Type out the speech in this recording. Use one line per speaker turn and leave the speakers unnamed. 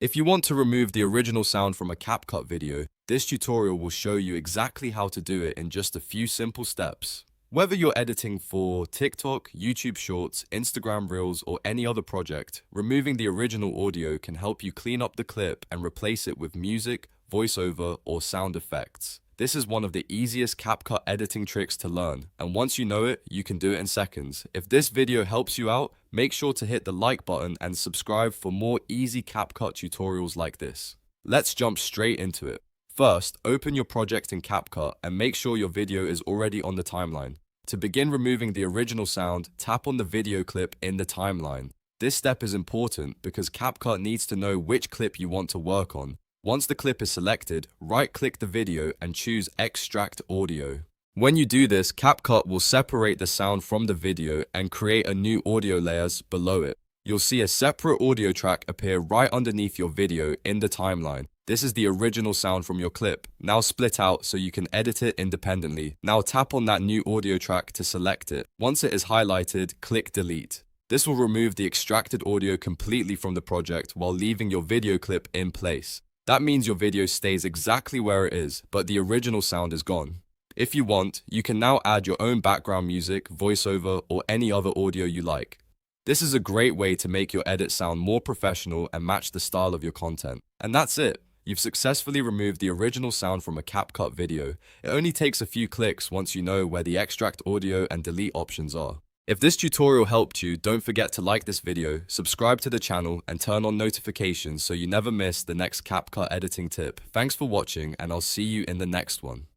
If you want to remove the original sound from a CapCut video, this tutorial will show you exactly how to do it in just a few simple steps. Whether you're editing for TikTok, YouTube Shorts, Instagram Reels, or any other project, removing the original audio can help you clean up the clip and replace it with music, voiceover, or sound effects. This is one of the easiest CapCut editing tricks to learn, and once you know it, you can do it in seconds. If this video helps you out, make sure to hit the like button and subscribe for more easy CapCut tutorials like this. Let's jump straight into it. First, open your project in CapCut and make sure your video is already on the timeline. To begin removing the original sound, tap on the video clip in the timeline. This step is important because CapCut needs to know which clip you want to work on. Once the clip is selected, right-click the video and choose Extract Audio. When you do this, CapCut will separate the sound from the video and create a new audio layers below it. You'll see a separate audio track appear right underneath your video in the timeline. This is the original sound from your clip, now split out so you can edit it independently. Now tap on that new audio track to select it. Once it is highlighted, click Delete. This will remove the extracted audio completely from the project while leaving your video clip in place. That means your video stays exactly where it is, but the original sound is gone. If you want, you can now add your own background music, voiceover, or any other audio you like. This is a great way to make your edit sound more professional and match the style of your content. And that's it. You've successfully removed the original sound from a CapCut video. It only takes a few clicks once you know where the extract audio and delete options are. If this tutorial helped you, don't forget to like this video, subscribe to the channel, and turn on notifications so you never miss the next CapCut editing tip. Thanks for watching, and I'll see you in the next one.